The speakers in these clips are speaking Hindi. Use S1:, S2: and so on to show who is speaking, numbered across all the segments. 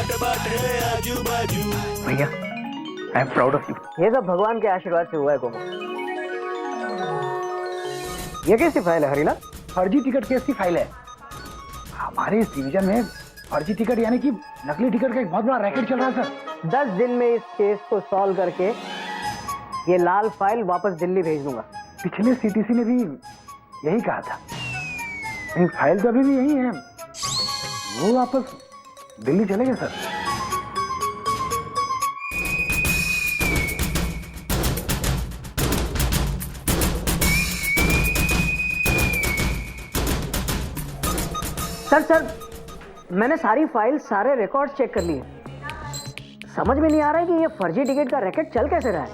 S1: बाट बाट है आजू बाजू।
S2: भैया I am proud of you.
S3: ये सब भगवान के आशीर्वाद से हुआ है कोमल। ये कैसी फाइल है हरीला?
S2: फर्जी टिकट केस की फाइल है। हमारे इस डिवीजन में फर्जी टिकट यानी कि नकली टिकट का एक बहुत बड़ा रैकेट चल रहा है सर।
S3: 10 दिन में इस केस को सॉल्व करके ये लाल फाइल वापस दिल्ली भेज दूंगा।
S2: पिछले सीटीसी ने भी यही कहा था। नहीं, फाइल तो अभी भी यही है, वो वापस दिल्ली चले गए सर।
S3: सर मैंने सारी फाइल सारे रिकॉर्ड चेक कर लिए। समझ में नहीं आ रहा है कि ये फर्जी टिकट का रैकेट चल कैसे रहा है।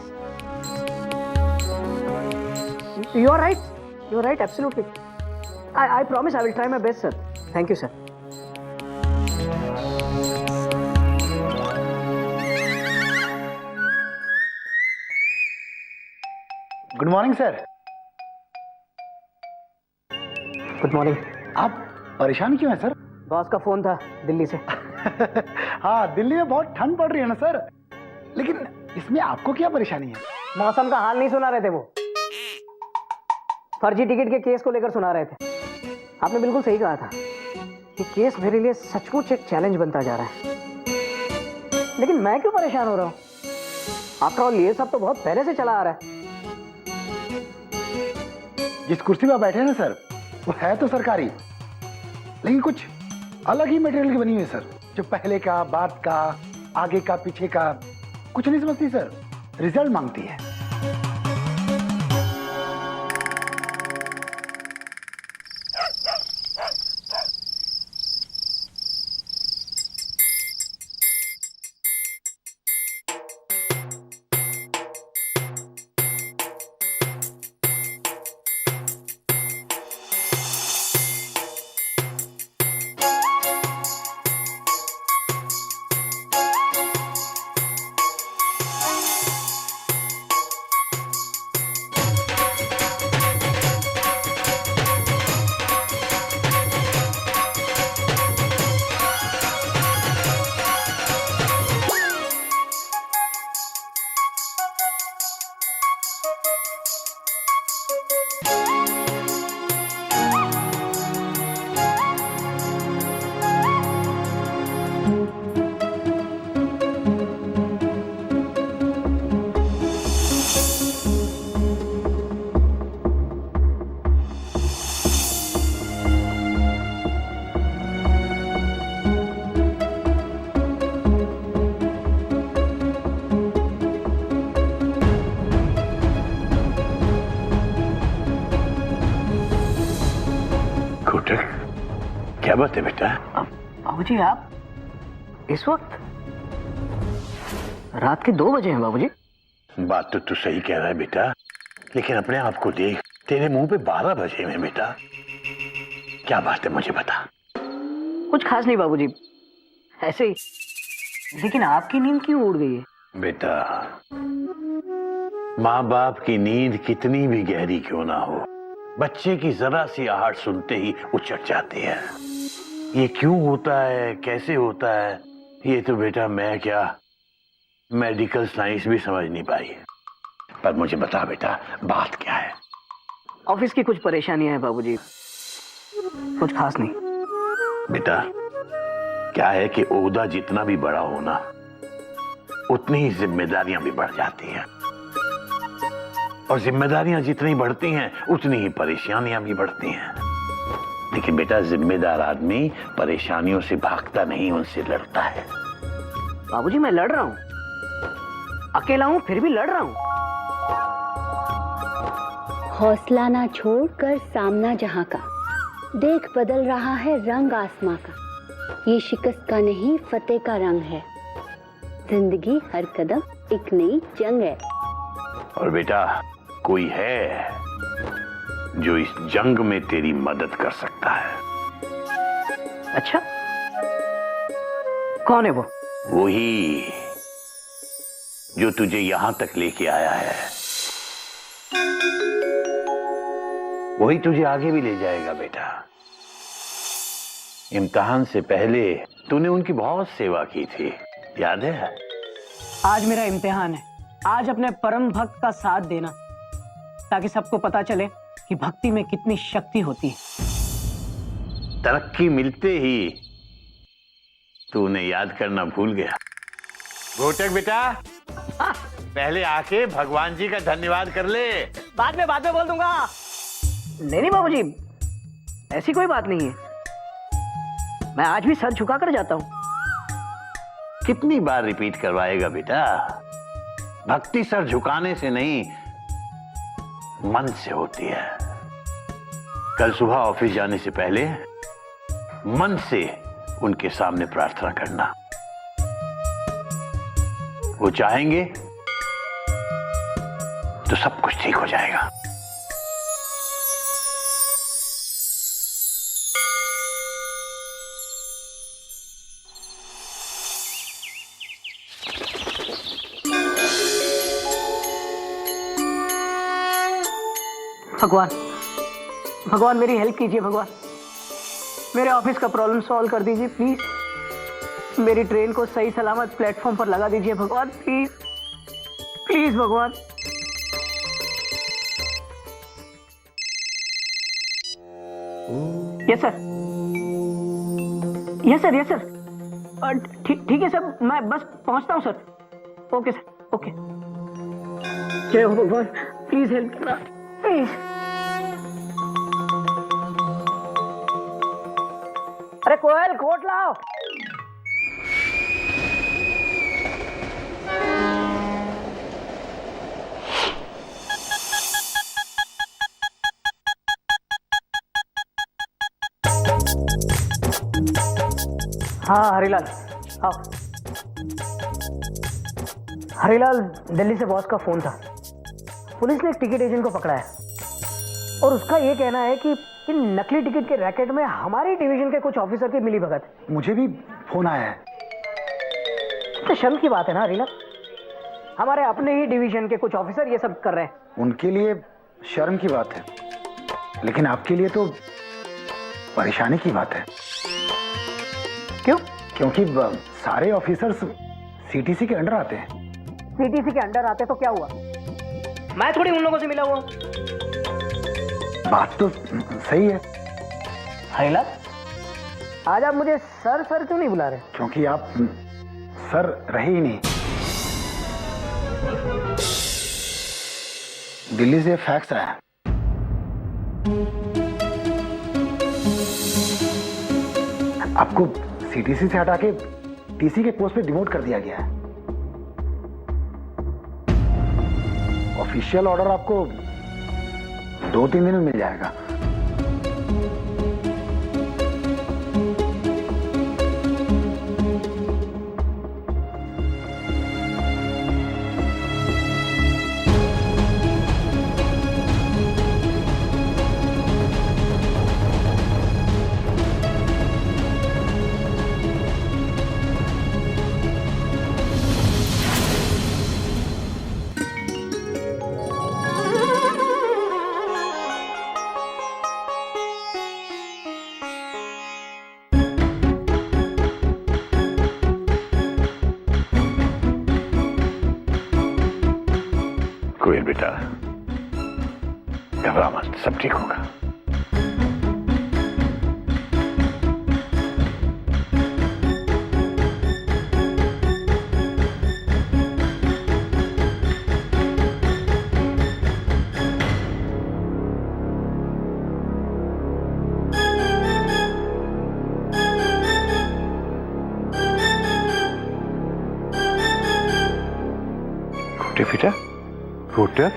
S3: You are right absolutely. I promise I will try my best sir. Thank you sir.
S2: Good morning sir.
S3: Good morning.
S2: आप परेशान क्यों हैं सर?
S3: बॉस का फोन था दिल्ली से।
S2: हाँ, दिल्ली में बहुत ठंड पड़ रही है ना सर, लेकिन इसमें आपको क्या परेशानी है?
S3: मौसम का हाल नहीं सुना रहे थे, वो फर्जी टिकट के केस को लेकर सुना रहे थे। आपने बिल्कुल सही कहा था कि केस मेरे लिए सचमुच एक चैलेंज बनता जा रहा है। लेकिन मैं क्यों परेशान हो रहा हूँ? आफ्टर ऑल ये सब तो बहुत पहले से चला आ रहा है।
S2: जिस कुर्सी पर बैठे हैं ना सर, वो है तो सरकारी, लेकिन कुछ अलग ही मटेरियल की बनी हुई है सर, जो पहले का, बाद का, आगे का, पीछे का कुछ नहीं समझती सर, रिजल्ट मांगती है।
S1: क्या बात है बेटा?
S3: बाबूजी आप इस वक्त? रात के 2 बजे हैं बाबूजी।
S1: बात तो तू सही कह रहा है बेटा, लेकिन अपने आप को देख, तेरे मुंह पे 12 बजे हैं बेटा। क्या बात है मुझे बता।
S3: कुछ खास नहीं बाबूजी, ऐसे ही। लेकिन आपकी नींद क्यों उड़ गई है?
S1: बेटा, माँ बाप की नींद कितनी भी गहरी क्यों ना हो, बच्चे की जरा सी आहट सुनते ही उचट जाती है। ये क्यों होता है, कैसे होता है, ये तो बेटा मैं क्या, मेडिकल साइंस भी समझ नहीं पाई। पर मुझे बता बेटा, बात क्या है?
S3: ऑफिस की कुछ परेशानियां हैं बाबूजी, कुछ खास नहीं।
S1: बेटा क्या है कि ओहदा जितना भी बड़ा होना, उतनी ही जिम्मेदारियां भी बढ़ जाती हैं, और जिम्मेदारियां जितनी बढ़ती हैं उतनी ही परेशानियां भी बढ़ती हैं। लेकिन बेटा, जिम्मेदार आदमी परेशानियों से भागता नहीं, उनसे लड़ता है।
S3: बाबूजी मैं लड़ रहा हूं, अकेला हूं फिर भी लड़ रहा हूं।
S4: हौसला ना छोड़कर सामना जहां का, देख बदल रहा है रंग आसमां का। ये शिकस्त का नहीं फतेह का रंग है, जिंदगी हर कदम एक नई जंग है।
S1: और बेटा कोई है जो इस जंग में तेरी मदद कर सकता है।
S3: अच्छा, कौन है वो?
S1: वही जो तुझे यहां तक लेके आया है, वही तुझे आगे भी ले जाएगा बेटा। इम्तिहान से पहले तूने उनकी बहुत सेवा की थी, याद है?
S3: आज मेरा इम्तिहान है, आज अपने परम भक्त का साथ देना, ताकि सबको पता चले कि भक्ति में कितनी शक्ति होती है।
S1: तरक्की मिलते ही तूने याद करना भूल गया। घोटक बेटा, पहले आके भगवान जी का धन्यवाद कर ले।
S3: बाद में बोल दूंगा। नहीं बाबूजी, ऐसी कोई बात नहीं है, मैं आज भी सर झुका कर जाता हूं।
S1: कितनी बार रिपीट करवाएगा बेटा? भक्ति सर झुकाने से नहीं, मन से होती है। कल सुबह ऑफिस जाने से पहले मन से उनके सामने प्रार्थना करना। वो चाहेंगे तो सब कुछ ठीक हो जाएगा।
S3: भगवान मेरी हेल्प कीजिए। भगवान मेरे ऑफिस का प्रॉब्लम सॉल्व कर दीजिए प्लीज। मेरी ट्रेन को सही सलामत प्लेटफॉर्म पर लगा दीजिए भगवान, प्लीज प्लीज भगवान। Yes sir, yes sir, yes sir. ठीक है सर, मैं बस पहुंचता हूं सर। Okay sir, okay. जय हो भगवान, प्लीज हेल्प करना प्लीज। अरे कोयल, कोट लाओ। हाँ हरीलाल, आओ। हरीलाल, दिल्ली से बॉस का फोन था। पुलिस ने एक टिकट एजेंट को पकड़ा है और उसका ये कहना है कि इन नकली टिकट के रैकेट में हमारी डिवीजन के कुछ ऑफिसर की मिलीभगत है।
S2: मुझे भी फोन आया है।
S3: तो शर्म की बात है ना हरीलाल, हमारे अपने ही डिवीजन के कुछ ऑफिसर ये सब कर रहे हैं।
S2: उनके लिए शर्म की बात है, लेकिन आपके लिए तो परेशानी की बात है।
S3: क्यों?
S2: क्योंकि सारे ऑफिसर्स सीटीसी के अंडर आते हैं।
S3: सीटीसी के अंडर आते तो क्या हुआ? मैं थोड़ी उन लोगों से मिला हुआ।
S2: बात तो सही है।
S3: हरीलाल, आज आप मुझे सर सर क्यों नहीं बुला रहे?
S2: क्योंकि आप सर रहे ही नहीं। दिल्ली से फैक्स आया, आपको सीटीसी से हटा के टीसी के पोस्ट पे डिमोट कर दिया गया है। ऑफिशियल ऑर्डर आपको 2-3 दिन में मिल जाएगा।
S1: कोयल बेटा, घबरा मत, सब ठीक होगा। बेटा, घोटक,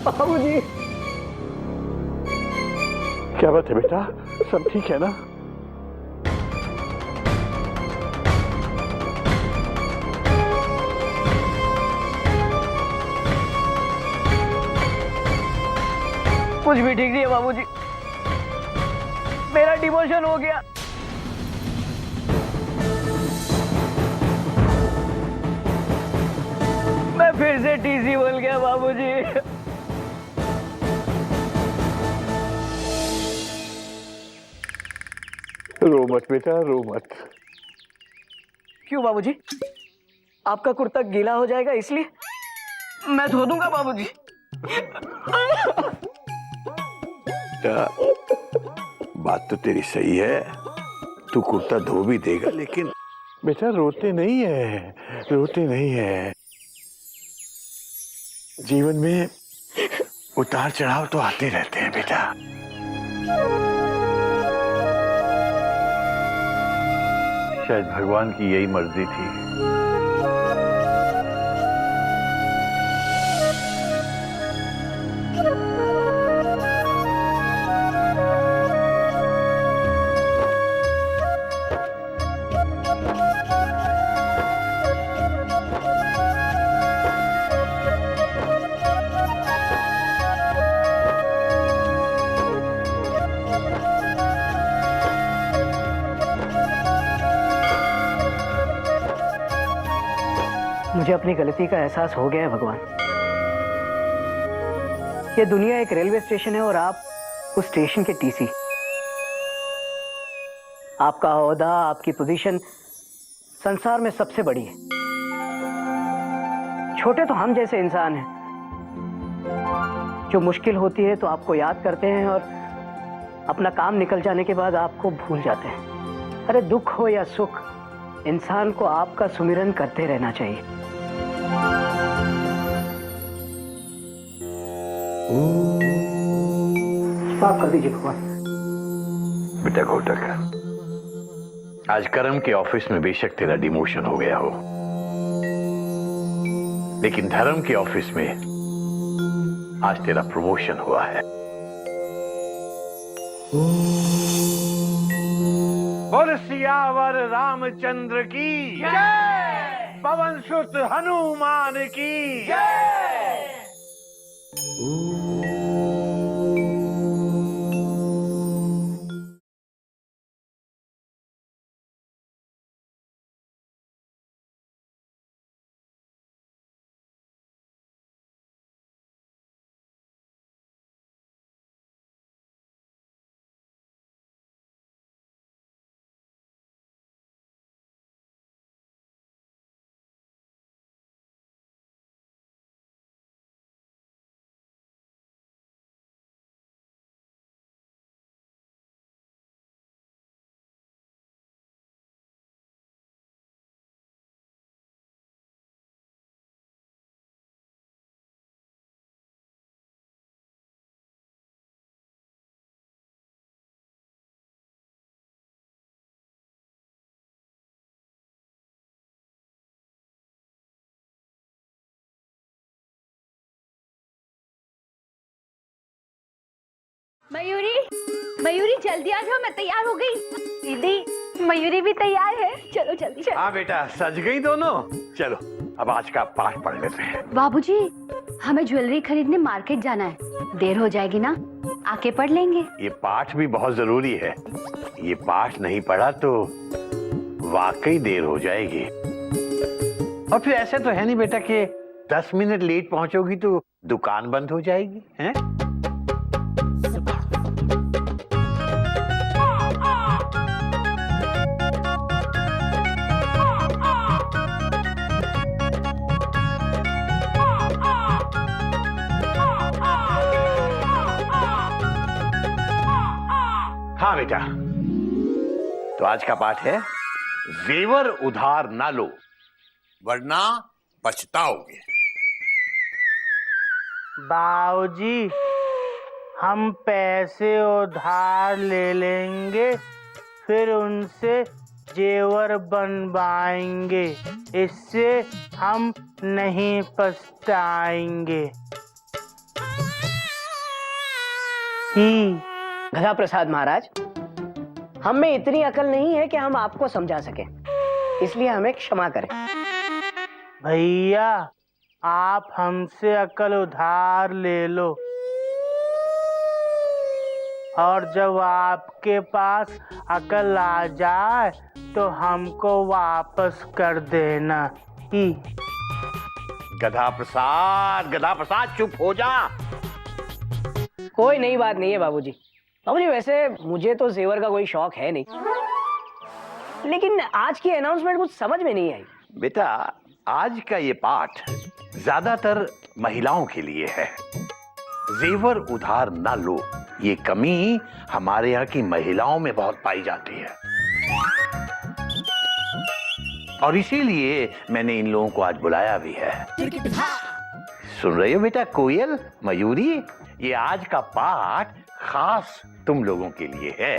S3: बाबूजी,
S1: क्या बात है बेटा? सब ठीक है ना?
S3: कुछ भी ठीक नहीं है बाबूजी, मेरा डिमोशन हो गया। मैं फिर से टीसी बन गया बाबूजी।
S1: रो मत बेटा, रो मत।
S3: क्यों बाबूजी? आपका कुर्ता गीला हो जाएगा इसलिए? मैं धो दूंगा बाबूजी।
S1: बात तो तेरी सही है, तू कुर्ता धो भी देगा, लेकिन बेटा रोते नहीं है, रोते नहीं है। जीवन में उतार चढ़ाव तो आते रहते हैं बेटा। शायद भगवान की यही मर्जी थी।
S3: मुझे अपनी गलती का एहसास हो गया है भगवान। ये दुनिया एक रेलवे स्टेशन है और आप उस स्टेशन के टीसी। आपका ओहदा, आपकी पोजीशन संसार में सबसे बड़ी है। छोटे तो हम जैसे इंसान हैं, जो मुश्किल होती है तो आपको याद करते हैं और अपना काम निकल जाने के बाद आपको भूल जाते हैं। अरे दुख हो या सुख, इंसान को आपका सुमिरन करते रहना चाहिए। माफ कर दीजिए भगवान।
S1: बेटा घोटक, आज करम के ऑफिस में बेशक तेरा डिमोशन हो गया हो, लेकिन धर्म के ऑफिस में आज तेरा प्रमोशन हुआ है। बोल सियावर रामचंद्र की जय, पवन सुत हनुमान की जय।
S4: मयूरी, मयूरी जल्दी आ जाओ, मैं तैयार हो गई। दीदी, मयूरी भी तैयार है, चलो जल्दी चलो।
S1: हाँ बेटा, सज गई दोनों। चलो अब आज का पाठ पढ़ लेते हैं।
S4: बाबूजी, हमें ज्वेलरी खरीदने मार्केट जाना है, देर हो जाएगी ना, आके पढ़ लेंगे।
S1: ये पाठ भी बहुत जरूरी है, ये पाठ नहीं पढ़ा तो वाकई देर हो जाएगी। और फिर ऐसे तो है नहीं बेटा कि 10 मिनट लेट पहुंचोगी तो दुकान बंद हो जाएगी, हैं? हाँ बेटा, तो आज का पाठ है जेवर उधार ना लो वरना पछताओगे।
S5: बाबूजी, हम पैसे उधार ले लेंगे, फिर उनसे जेवर बनवाएंगे, इससे हम नहीं पछताएंगे।
S3: गधा प्रसाद महाराज, हम में इतनी अकल नहीं है कि हम आपको समझा सके, इसलिए हमें क्षमा करें।
S5: भैया, आप हमसे अकल उधार ले लो और जब आपके पास अकल आ जाए तो हमको वापस कर देना ही।
S1: गधा प्रसाद चुप हो जा।
S3: कोई नई बात नहीं है बाबूजी। बाबूजी, वैसे मुझे तो जेवर का कोई शौक है नहीं, लेकिन आज की अनाउंसमेंट कुछ समझ में नहीं आई।
S1: बेटा, आज का ये पाठ ज्यादातर महिलाओं के लिए है। जेवर उधार ना लो, ये कमी हमारे यहाँ की महिलाओं में बहुत पाई जाती है, और इसीलिए मैंने इन लोगों को आज बुलाया भी है। सुन रहे हो बेटा कोयल, मयूरी, ये आज का पाठ खास तुम लोगों के लिए है।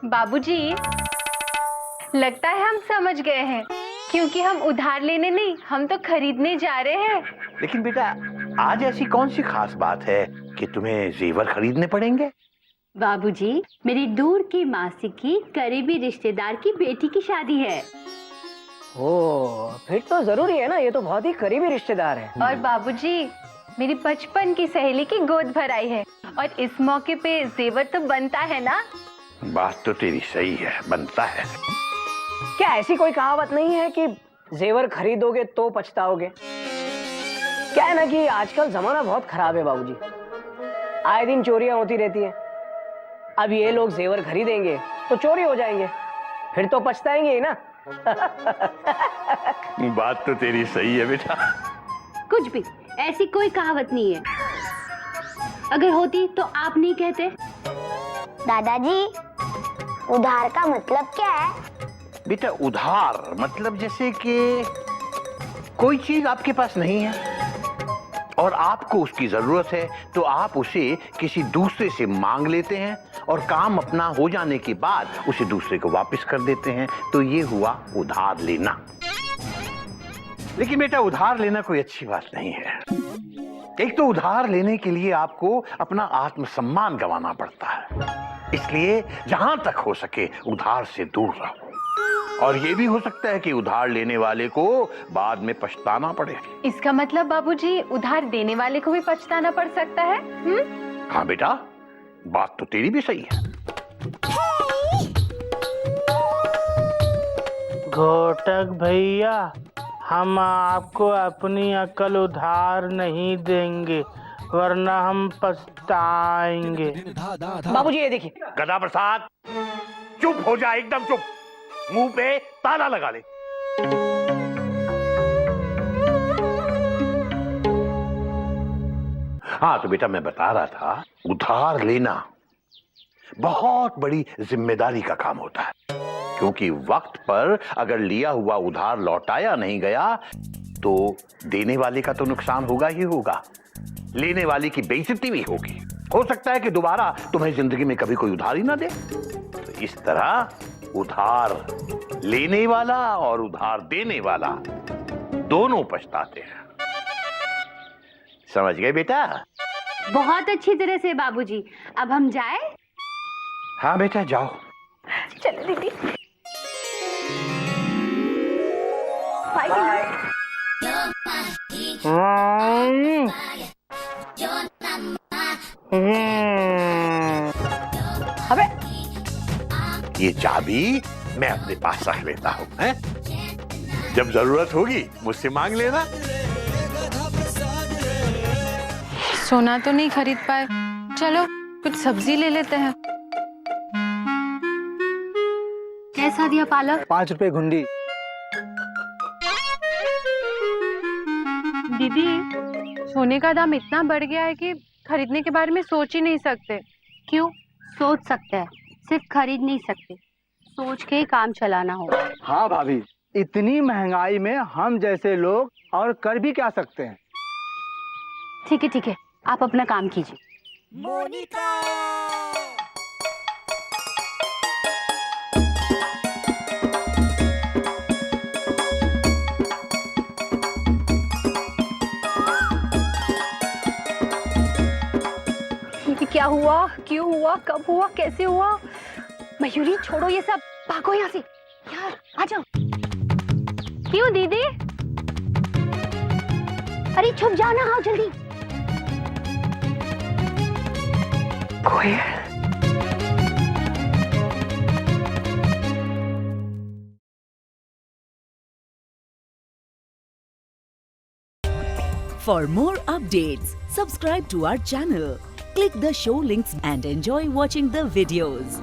S6: बाबूजी, लगता है हम समझ गए हैं, क्योंकि हम उधार लेने नहीं, हम तो खरीदने जा रहे हैं।
S1: लेकिन बेटा, आज ऐसी कौन सी खास बात है कि तुम्हें जेवर खरीदने पड़ेंगे?
S4: बाबूजी, मेरी दूर की मासी की करीबी रिश्तेदार की बेटी की शादी है।
S3: ओ, फिर तो जरूरी है ना, ये तो बहुत ही करीबी रिश्तेदार है।
S6: और बाबूजी, मेरी बचपन की सहेली की गोद भराई है, और इस मौके पे जेवर तो बनता है ना।
S1: बात तो तेरी सही है, बनता है।
S3: क्या ऐसी कोई कहावत नहीं है कि जेवर खरीदोगे तो पछताओगे? क्या है ना कि आजकल जमाना बहुत खराब है बाबूजी, आए दिन चोरियां होती रहती हैं। अब ये लोग जेवर खरीदेंगे तो चोरी हो जाएंगे, फिर तो पछताएंगे ही ना।
S1: बात तो तेरी सही है बेटा।
S4: कुछ भी, ऐसी कोई कहावत नहीं है। अगर होती तो आप नहीं कहते।
S7: दादाजी, उधार का मतलब क्या है?
S1: बेटा, उधार मतलब जैसे कि कोई चीज आपके पास नहीं है और आपको उसकी जरूरत है, तो आप उसे किसी दूसरे से मांग लेते हैं और काम अपना हो जाने के बाद उसे दूसरे को वापस कर देते हैं, तो ये हुआ उधार लेना। लेकिन बेटा, उधार लेना कोई अच्छी बात नहीं है। एक तो उधार लेने के लिए आपको अपना आत्मसम्मान गंवाना पड़ता है, इसलिए जहां तक हो सके उधार से दूर रहो। और ये भी हो सकता है कि उधार लेने वाले को बाद में पछताना पड़े।
S6: इसका मतलब बाबूजी, उधार देने वाले को भी पछताना पड़ सकता है।
S1: हाँ बेटा, बात तो तेरी भी सही है।
S5: घोटक भैया, हम आपको अपनी अकल उधार नहीं देंगे, वरना हम पछताएंगे।
S3: बाबूजी ये देखिए।
S1: गदा प्रसाद, चुप हो जा, एकदम चुप। मुंह पे ताला लगा ले। हाँ तो बेटा, मैं बता रहा था, उधार लेना बहुत बड़ी जिम्मेदारी का काम होता है, क्योंकि वक्त पर अगर लिया हुआ उधार लौटाया नहीं गया तो देने वाले का तो नुकसान होगा ही होगा, लेने वाले की बेइज्जती भी होगी। हो सकता है कि दोबारा तुम्हें जिंदगी में कभी कोई उधार ही ना दे। तो इस तरह उधार लेने वाला और उधार देने वाला दोनों पछताते हैं। समझ गए बेटा?
S4: बहुत अच्छी तरह से बाबूजी। अब हम जाए?
S1: हाँ बेटा, जाओ।
S6: चलो दीदी।
S3: अबे
S1: ये चाबी मैं अपने पास रख लेता हूँ, हैं? जब जरूरत होगी मुझसे मांग लेना।
S6: सोना तो नहीं खरीद पाए, चलो कुछ सब्जी ले लेते हैं।
S4: कैसा दिया पालक?
S8: 5 रुपए घुंडी।
S6: दीदी, सोने का दाम इतना बढ़ गया है कि खरीदने के बारे में सोच ही नहीं सकते।
S4: क्यों? सोच सकते हैं, सिर्फ खरीद नहीं सकते, सोच के ही काम चलाना होगा।
S8: हाँ भाभी, इतनी महंगाई में हम जैसे लोग और कर भी क्या सकते हैं।
S4: ठीक है, आप अपना काम कीजिए।
S6: ये क्या हुआ, क्यों हुआ, कब हुआ, कैसे हुआ?
S4: मयूरी, छोड़ो ये सब, भागो यहाँ से। यार आ जाओ।
S6: क्यों दीदी?
S4: अरे छुप जाओ ना, आओ जल्दी।
S9: For more updates, subscribe to our channel, click the show links and enjoy watching the videos.